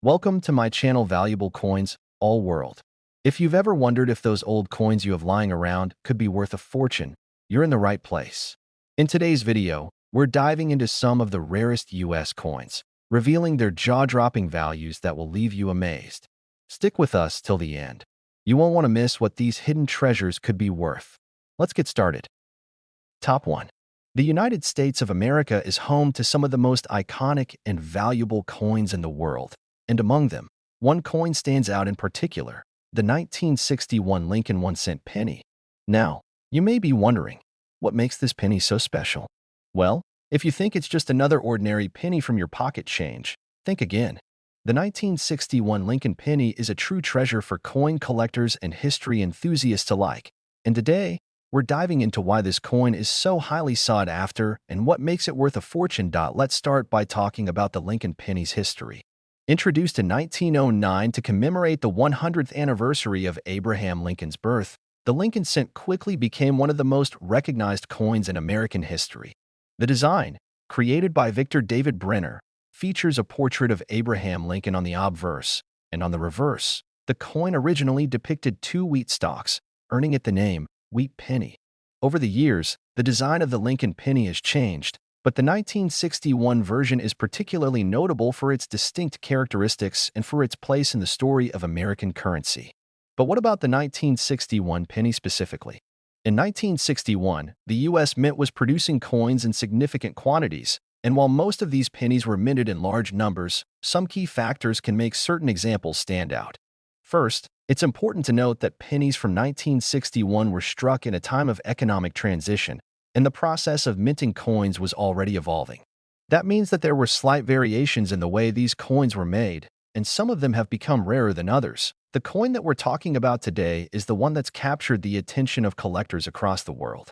Welcome to my channel Valuable Coins, All World. If you've ever wondered if those old coins you have lying around could be worth a fortune, you're in the right place. In today's video, we're diving into some of the rarest US coins, revealing their jaw-dropping values that will leave you amazed. Stick with us till the end. You won't want to miss what these hidden treasures could be worth. Let's get started. Top 1. The United States of America is home to some of the most iconic and valuable coins in the world. And among them, one coin stands out in particular, the 1961 Lincoln 1-cent penny. Now, you may be wondering, what makes this penny so special? Well, if you think it's just another ordinary penny from your pocket change, think again. The 1961 Lincoln penny is a true treasure for coin collectors and history enthusiasts alike. And today, we're diving into why this coin is so highly sought after and what makes it worth a fortune. Let's start by talking about the Lincoln penny's history. Introduced in 1909 to commemorate the 100th anniversary of Abraham Lincoln's birth, the Lincoln cent quickly became one of the most recognized coins in American history. The design, created by Victor David Brenner, features a portrait of Abraham Lincoln on the obverse, and on the reverse, the coin originally depicted two wheat stalks, earning it the name Wheat Penny. Over the years, the design of the Lincoln penny has changed, but the 1961 version is particularly notable for its distinct characteristics and for its place in the story of American currency. But what about the 1961 penny specifically? In 1961, the U.S. Mint was producing coins in significant quantities, and while most of these pennies were minted in large numbers, some key factors can make certain examples stand out. First, it's important to note that pennies from 1961 were struck in a time of economic transition, and the process of minting coins was already evolving. That means that there were slight variations in the way these coins were made, and some of them have become rarer than others. The coin that we're talking about today is the one that's captured the attention of collectors across the world.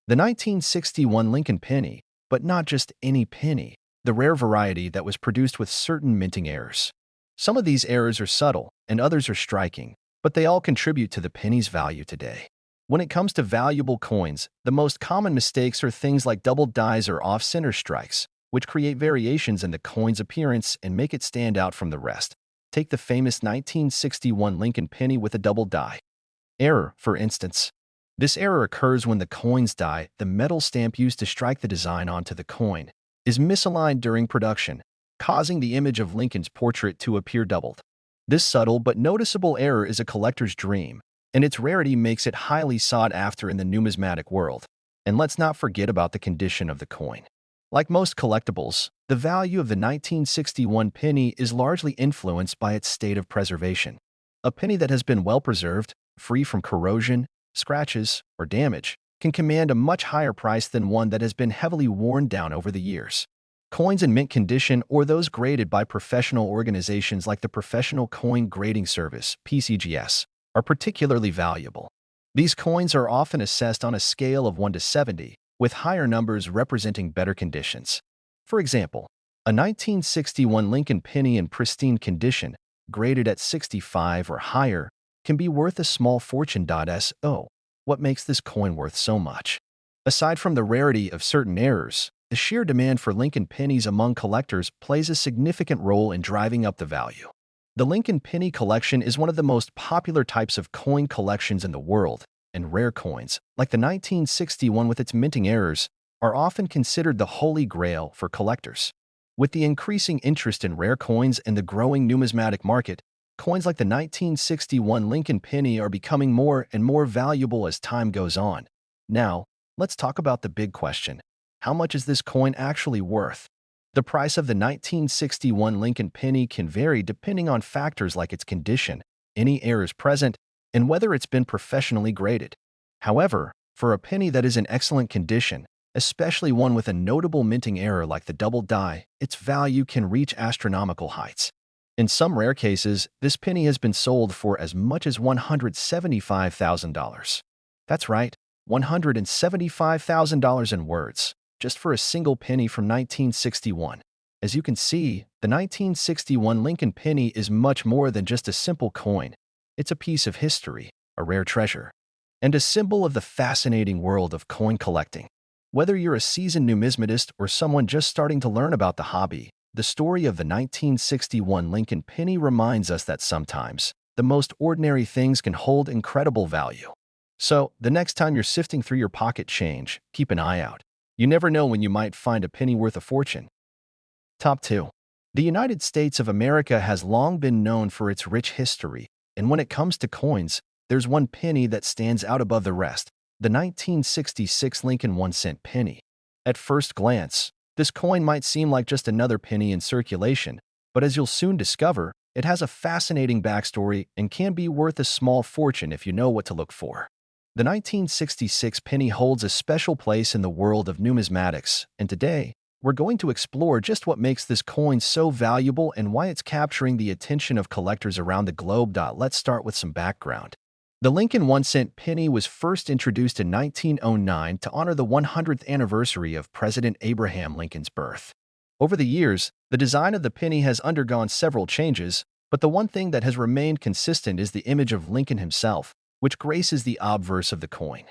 The 1961 Lincoln penny, but not just any penny, the rare variety that was produced with certain minting errors. Some of these errors are subtle, and others are striking, but they all contribute to the penny's value today. When it comes to valuable coins, the most common mistakes are things like double dies or off-center strikes, which create variations in the coin's appearance and make it stand out from the rest. Take the famous 1961 Lincoln penny with a double die error, for instance. This error occurs when the coin's die, the metal stamp used to strike the design onto the coin, is misaligned during production, causing the image of Lincoln's portrait to appear doubled. This subtle but noticeable error is a collector's dream, and its rarity makes it highly sought after in the numismatic world. And let's not forget about the condition of the coin. Like most collectibles, the value of the 1961 penny is largely influenced by its state of preservation. A penny that has been well preserved, free from corrosion, scratches, or damage, can command a much higher price than one that has been heavily worn down over the years. Coins in mint condition or those graded by professional organizations like the Professional Coin Grading Service, PCGS, are particularly valuable. These coins are often assessed on a scale of 1 to 70, with higher numbers representing better conditions. For example, a 1961 Lincoln penny in pristine condition, graded at 65 or higher, can be worth a small fortune. So, what makes this coin worth so much? Aside from the rarity of certain errors, the sheer demand for Lincoln pennies among collectors plays a significant role in driving up the value. The Lincoln penny collection is one of the most popular types of coin collections in the world, and rare coins, like the 1961 with its minting errors, are often considered the holy grail for collectors. With the increasing interest in rare coins and the growing numismatic market, coins like the 1961 Lincoln penny are becoming more and more valuable as time goes on. Now, let's talk about the big question. How much is this coin actually worth? The price of the 1961 Lincoln penny can vary depending on factors like its condition, any errors present, and whether it's been professionally graded. However, for a penny that is in excellent condition, especially one with a notable minting error like the double die, its value can reach astronomical heights. In some rare cases, this penny has been sold for as much as $175,000. That's right, $175,000 in words, just for a single penny from 1961. As you can see, the 1961 Lincoln penny is much more than just a simple coin. It's a piece of history, a rare treasure, and a symbol of the fascinating world of coin collecting. Whether you're a seasoned numismatist or someone just starting to learn about the hobby, the story of the 1961 Lincoln penny reminds us that sometimes the most ordinary things can hold incredible value. So, the next time you're sifting through your pocket change, keep an eye out. You never know when you might find a penny worth a fortune. Top 2. The United States of America has long been known for its rich history, and when it comes to coins, there's one penny that stands out above the rest, the 1966 Lincoln 1-cent penny. At first glance, this coin might seem like just another penny in circulation, but as you'll soon discover, it has a fascinating backstory and can be worth a small fortune if you know what to look for. The 1966 penny holds a special place in the world of numismatics, and today, we're going to explore just what makes this coin so valuable and why it's capturing the attention of collectors around the globe. Let's start with some background. The Lincoln 1-cent penny was first introduced in 1909 to honor the 100th anniversary of President Abraham Lincoln's birth. Over the years, the design of the penny has undergone several changes, but the one thing that has remained consistent is the image of Lincoln himself, which graces the obverse of the coin.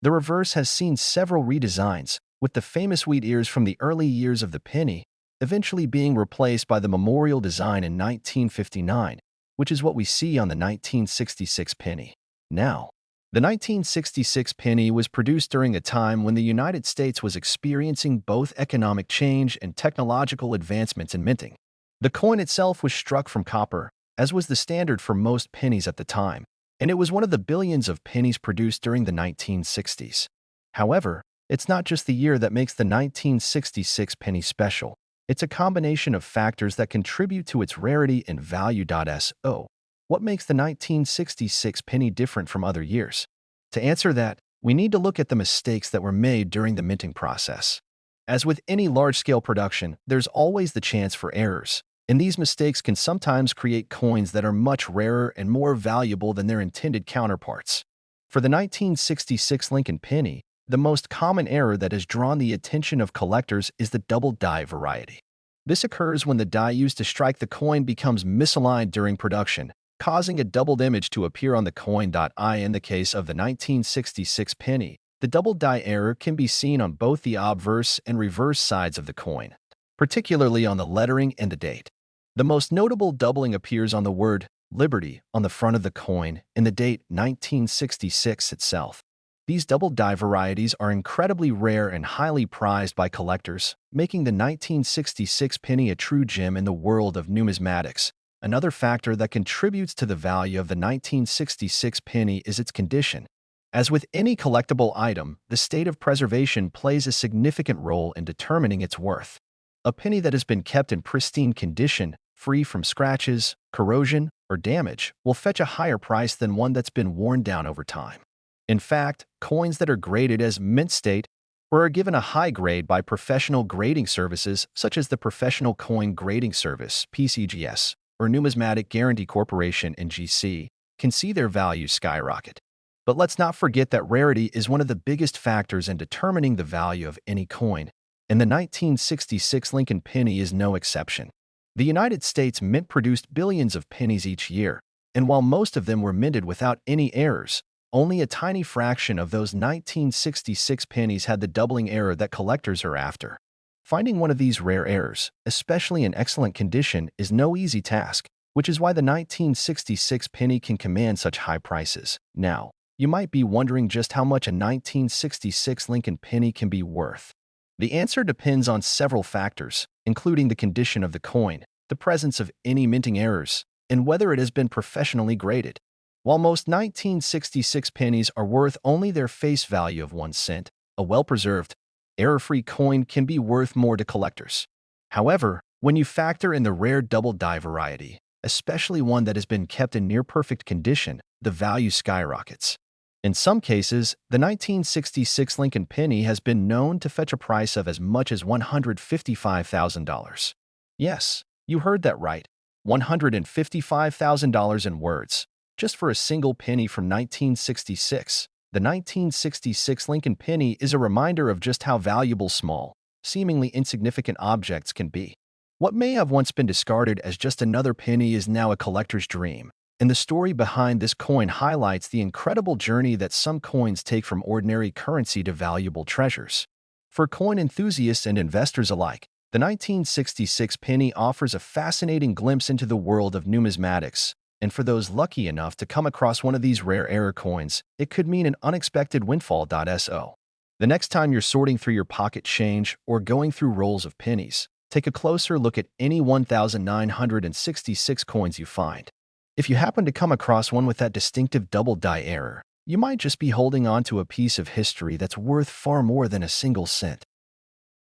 The reverse has seen several redesigns, with the famous wheat ears from the early years of the penny eventually being replaced by the memorial design in 1959, which is what we see on the 1966 penny. Now, the 1966 penny was produced during a time when the United States was experiencing both economic change and technological advancements in minting. The coin itself was struck from copper, as was the standard for most pennies at the time, and it was one of the billions of pennies produced during the 1960s. However, it's not just the year that makes the 1966 penny special. It's a combination of factors that contribute to its rarity and value. So, what makes the 1966 penny different from other years? To answer that, we need to look at the mistakes that were made during the minting process. As with any large-scale production, there's always the chance for errors, and these mistakes can sometimes create coins that are much rarer and more valuable than their intended counterparts. For the 1966 Lincoln penny, the most common error that has drawn the attention of collectors is the double die variety. This occurs when the die used to strike the coin becomes misaligned during production, causing a doubled image to appear on the coin. In the case of the 1966 penny, the double die error can be seen on both the obverse and reverse sides of the coin, particularly on the lettering and the date. The most notable doubling appears on the word Liberty on the front of the coin and the date 1966 itself. These double die varieties are incredibly rare and highly prized by collectors, making the 1966 penny a true gem in the world of numismatics. Another factor that contributes to the value of the 1966 penny is its condition. As with any collectible item, the state of preservation plays a significant role in determining its worth. A penny that has been kept in pristine condition, free from scratches, corrosion, or damage, will fetch a higher price than one that's been worn down over time. In fact, coins that are graded as mint state or are given a high grade by professional grading services such as the Professional Coin Grading Service (PCGS) or Numismatic Guarantee Corporation (NGC) can see their value skyrocket. But let's not forget that rarity is one of the biggest factors in determining the value of any coin, and the 1966 Lincoln penny is no exception. The United States mint produced billions of pennies each year, and while most of them were minted without any errors, only a tiny fraction of those 1966 pennies had the doubling error that collectors are after. Finding one of these rare errors, especially in excellent condition, is no easy task, which is why the 1966 penny can command such high prices. Now, you might be wondering just how much a 1966 Lincoln penny can be worth. The answer depends on several factors, including the condition of the coin, the presence of any minting errors, and whether it has been professionally graded. While most 1966 pennies are worth only their face value of 1 cent, a well-preserved, error-free coin can be worth more to collectors. However, when you factor in the rare double die variety, especially one that has been kept in near-perfect condition, the value skyrockets. In some cases, the 1966 Lincoln penny has been known to fetch a price of as much as $155,000. Yes, you heard that right, $155,000 in words. Just for a single penny from 1966. The 1966 Lincoln penny is a reminder of just how valuable small, seemingly insignificant objects can be. What may have once been discarded as just another penny is now a collector's dream, and the story behind this coin highlights the incredible journey that some coins take from ordinary currency to valuable treasures. For coin enthusiasts and investors alike, The 1966 penny offers a fascinating glimpse into the world of numismatics, and for those lucky enough to come across one of these rare error coins, it could mean an unexpected windfall. So, the next time you're sorting through your pocket change or going through rolls of pennies, take a closer look at any 1,966 coins you find. If you happen to come across one with that distinctive double die error, you might just be holding on to a piece of history that's worth far more than a single cent.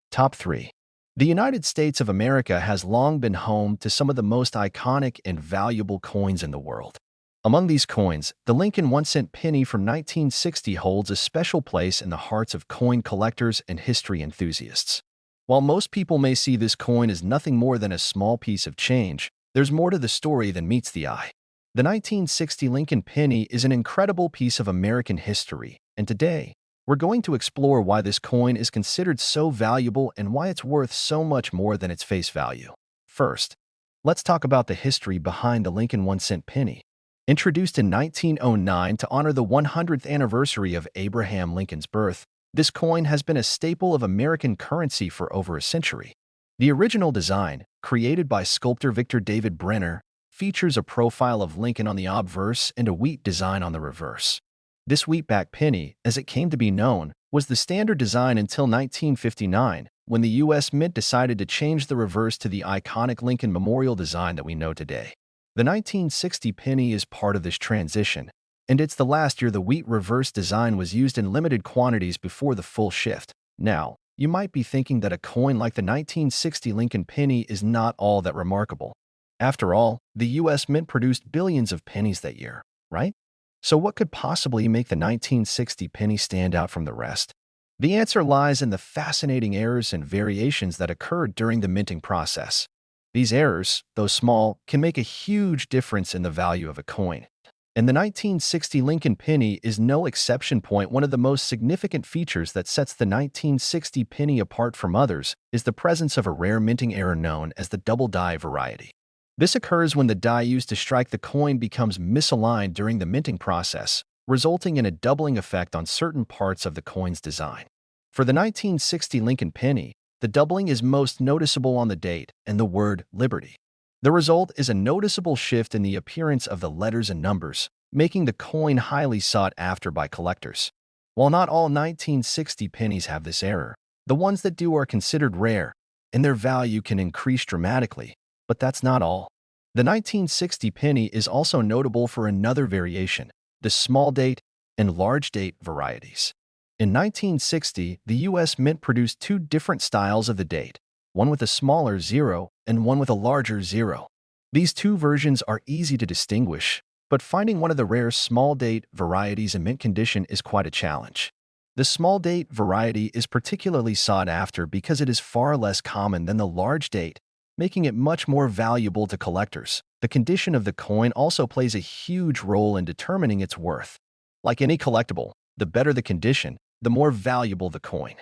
Top 3. The United States of America has long been home to some of the most iconic and valuable coins in the world. Among these coins, the Lincoln 1-cent penny from 1960 holds a special place in the hearts of coin collectors and history enthusiasts. While most people may see this coin as nothing more than a small piece of change, there's more to the story than meets the eye. The 1960 Lincoln penny is an incredible piece of American history, and today, we're going to explore why this coin is considered so valuable and why it's worth so much more than its face value. First, let's talk about the history behind the Lincoln 1-cent penny. Introduced in 1909 to honor the 100th anniversary of Abraham Lincoln's birth, this coin has been a staple of American currency for over a century. The original design, created by sculptor Victor David Brenner, features a profile of Lincoln on the obverse and a wheat design on the reverse. This wheatback penny, as it came to be known, was the standard design until 1959, when the U.S. Mint decided to change the reverse to the iconic Lincoln Memorial design that we know today. The 1960 penny is part of this transition, and it's the last year the wheat reverse design was used in limited quantities before the full shift. Now, you might be thinking that a coin like the 1960 Lincoln penny is not all that remarkable. After all, the U.S. Mint produced billions of pennies that year, right? So what could possibly make the 1960 penny stand out from the rest? The answer lies in the fascinating errors and variations that occurred during the minting process. These errors, though small, can make a huge difference in the value of a coin. And the 1960 Lincoln penny is no exception. One of the most significant features that sets the 1960 penny apart from others is the presence of a rare minting error known as the double die variety. This occurs when the die used to strike the coin becomes misaligned during the minting process, resulting in a doubling effect on certain parts of the coin's design. For the 1960 Lincoln penny, the doubling is most noticeable on the date and the word Liberty. The result is a noticeable shift in the appearance of the letters and numbers, making the coin highly sought after by collectors. While not all 1960 pennies have this error, the ones that do are considered rare, and their value can increase dramatically. But that's not all. The 1960 penny is also notable for another variation, the small date and large date varieties. In 1960, the U.S. Mint produced two different styles of the date, one with a smaller 0 and one with a larger 0. These two versions are easy to distinguish, but finding one of the rare small date varieties in mint condition is quite a challenge. The small date variety is particularly sought after because it is far less common than the large date, making it much more valuable to collectors. The condition of the coin also plays a huge role in determining its worth. Like any collectible, the better the condition, the more valuable the coin.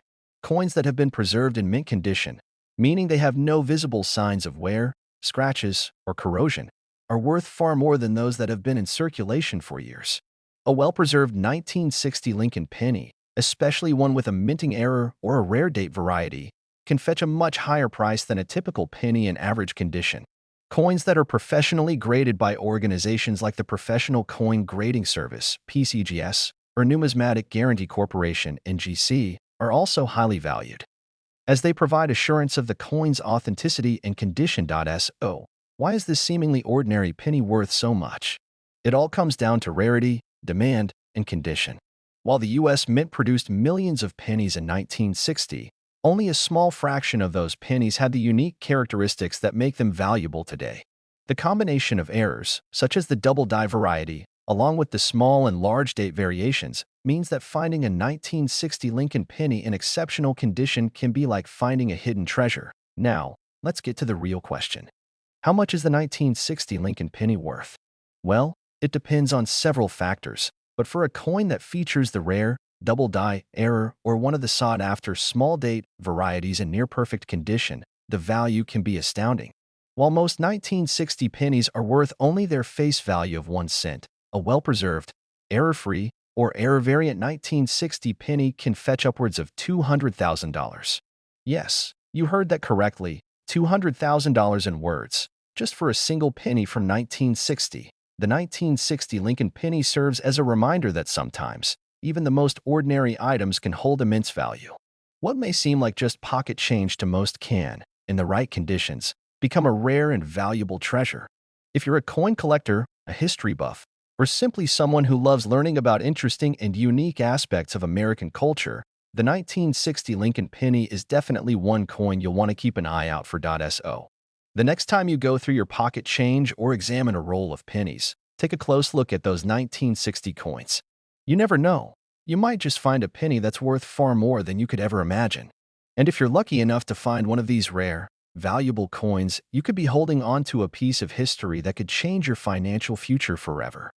Coins that have been preserved in mint condition, meaning they have no visible signs of wear, scratches, or corrosion, are worth far more than those that have been in circulation for years. A well-preserved 1960 Lincoln penny, especially one with a minting error or a rare date variety, can fetch a much higher price than a typical penny in average condition. Coins that are professionally graded by organizations like the Professional Coin Grading Service, PCGS, or Numismatic Guarantee Corporation, NGC, are also highly valued, as they provide assurance of the coin's authenticity and condition. So, why is this seemingly ordinary penny worth so much? It all comes down to rarity, demand, and condition. While the U.S. Mint produced millions of pennies in 1960, only a small fraction of those pennies had the unique characteristics that make them valuable today. The combination of errors, such as the double die variety, along with the small and large date variations, means that finding a 1960 Lincoln penny in exceptional condition can be like finding a hidden treasure. Now, let's get to the real question. How much is the 1960 Lincoln penny worth? Well, it depends on several factors, but for a coin that features the rare, double die error, or one of the sought-after small date varieties in near-perfect condition, the value can be astounding. While most 1960 pennies are worth only their face value of 1 cent, a well-preserved, error-free, or error-variant 1960 penny can fetch upwards of $200,000. Yes, You heard that correctly, $200,000 in words, just for a single penny from 1960. The 1960 Lincoln penny serves as a reminder that sometimes, even the most ordinary items can hold immense value. What may seem like just pocket change to most can, in the right conditions, become a rare and valuable treasure. If you're a coin collector, a history buff, or simply someone who loves learning about interesting and unique aspects of American culture, the 1960 Lincoln penny is definitely one coin you'll want to keep an eye out for. So, the next time you go through your pocket change or examine a roll of pennies, take a close look at those 1960 coins. You never know. You might just find a penny that's worth far more than you could ever imagine. And if you're lucky enough to find one of these rare, valuable coins, you could be holding on to a piece of history that could change your financial future forever.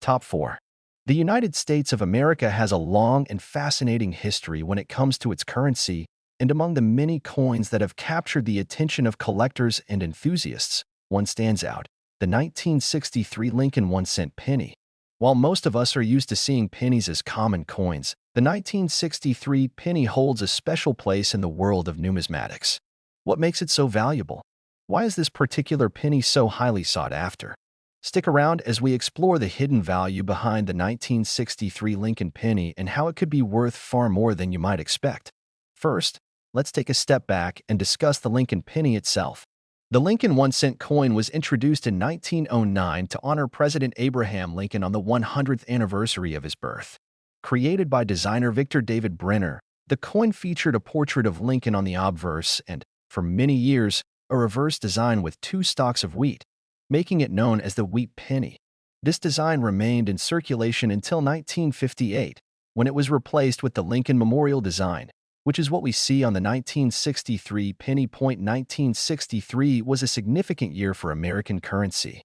Top 4. The United States of America has a long and fascinating history when it comes to its currency, and among the many coins that have captured the attention of collectors and enthusiasts, one stands out, the 1963 Lincoln 1-cent penny. While most of us are used to seeing pennies as common coins, the 1963 penny holds a special place in the world of numismatics. What makes it so valuable? Why is this particular penny so highly sought after? Stick around as we explore the hidden value behind the 1963 Lincoln penny and how it could be worth far more than you might expect. First, let's take a step back and discuss the Lincoln penny itself. The Lincoln 1-cent coin was introduced in 1909 to honor President Abraham Lincoln on the 100th anniversary of his birth. Created by designer Victor David Brenner, the coin featured a portrait of Lincoln on the obverse and, for many years, a reverse design with 2 stalks of wheat, making it known as the wheat penny. This design remained in circulation until 1958, when it was replaced with the Lincoln Memorial design, which is what we see on the 1963 penny. 1963 was a significant year for American currency.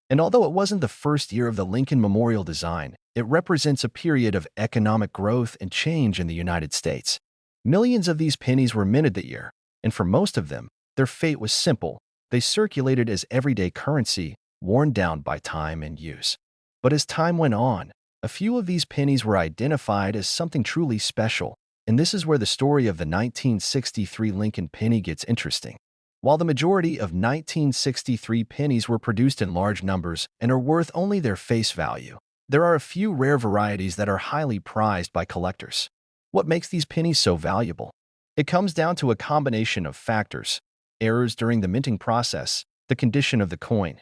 And although it wasn't the first year of the Lincoln Memorial design, it represents a period of economic growth and change in the United States. Millions of these pennies were minted that year, and for most of them, their fate was simple. They circulated as everyday currency, worn down by time and use. But as time went on, a few of these pennies were identified as something truly special, and this is where the story of the 1963 Lincoln penny gets interesting. While the majority of 1963 pennies were produced in large numbers and are worth only their face value, there are a few rare varieties that are highly prized by collectors. What makes these pennies so valuable? It comes down to a combination of factors: errors during the minting process, the condition of the coin,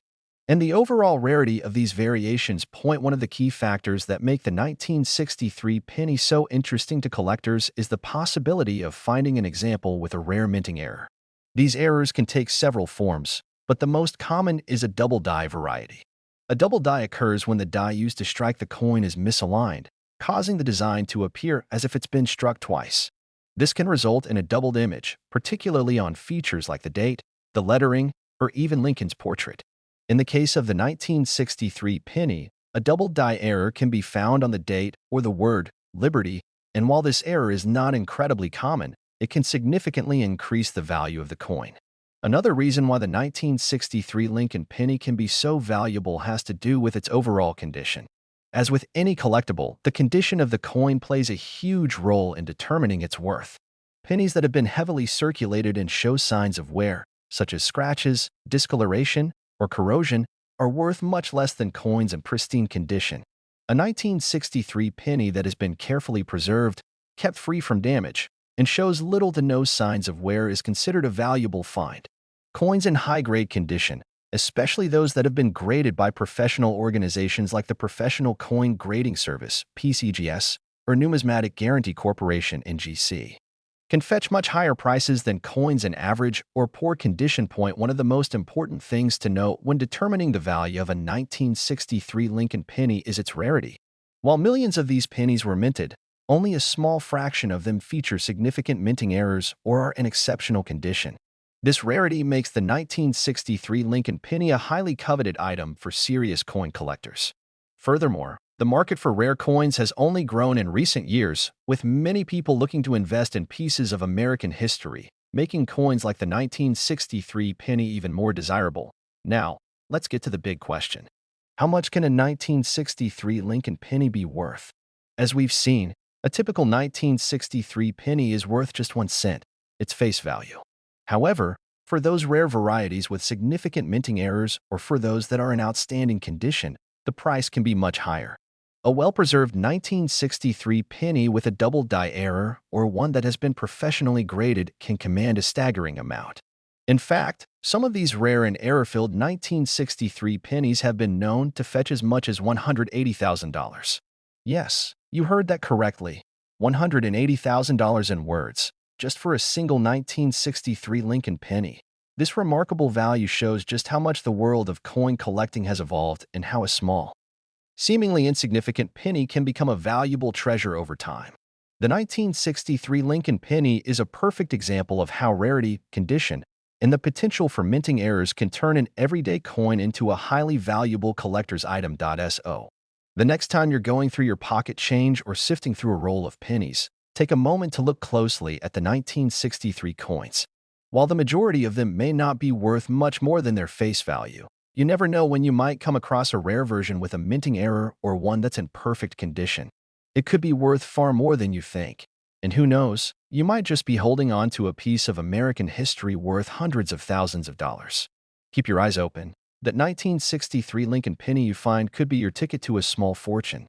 and the overall rarity of these variations. One of the key factors that make the 1963 penny so interesting to collectors is the possibility of finding an example with a rare minting error. These errors can take several forms, but the most common is a double die variety. A double die occurs when the die used to strike the coin is misaligned, causing the design to appear as if it's been struck twice. This can result in a doubled image, particularly on features like the date, the lettering, or even Lincoln's portrait. In the case of the 1963 penny, a double die error can be found on the date or the word Liberty, and while this error is not incredibly common, it can significantly increase the value of the coin. Another reason why the 1963 Lincoln penny can be so valuable has to do with its overall condition. As with any collectible, the condition of the coin plays a huge role in determining its worth. Pennies that have been heavily circulated and show signs of wear, such as scratches, discoloration, or corrosion, are worth much less than coins in pristine condition. A 1963 penny that has been carefully preserved, kept free from damage, and shows little to no signs of wear is considered a valuable find. Coins in high-grade condition, especially those that have been graded by professional organizations like the Professional Coin Grading Service, PCGS, or Numismatic Guarantee Corporation, NGC, can fetch much higher prices than coins in average or poor condition. One of the most important things to note when determining the value of a 1963 Lincoln penny is its rarity. While millions of these pennies were minted, only a small fraction of them feature significant minting errors or are in exceptional condition. This rarity makes the 1963 Lincoln penny a highly coveted item for serious coin collectors. Furthermore, the market for rare coins has only grown in recent years, with many people looking to invest in pieces of American history, making coins like the 1963 penny even more desirable. Now, let's get to the big question. How much can a 1963 Lincoln penny be worth? As we've seen, a typical 1963 penny is worth just 1 cent, its face value. However, for those rare varieties with significant minting errors or for those that are in outstanding condition, the price can be much higher. A well-preserved 1963 penny with a double die error or one that has been professionally graded can command a staggering amount. In fact, some of these rare and error-filled 1963 pennies have been known to fetch as much as $180,000. Yes, you heard that correctly. $180,000 in words, just for a single 1963 Lincoln penny. This remarkable value shows just how much the world of coin collecting has evolved and how a small, seemingly insignificant penny can become a valuable treasure over time. The 1963 Lincoln penny is a perfect example of how rarity, condition, and the potential for minting errors can turn an everyday coin into a highly valuable collector's item. So, the next time you're going through your pocket change or sifting through a roll of pennies, take a moment to look closely at the 1963 coins. While the majority of them may not be worth much more than their face value, you never know when you might come across a rare version with a minting error or one that's in perfect condition. It could be worth far more than you think. And who knows, you might just be holding on to a piece of American history worth hundreds of thousands of dollars. Keep your eyes open. That 1963 Lincoln penny you find could be your ticket to a small fortune.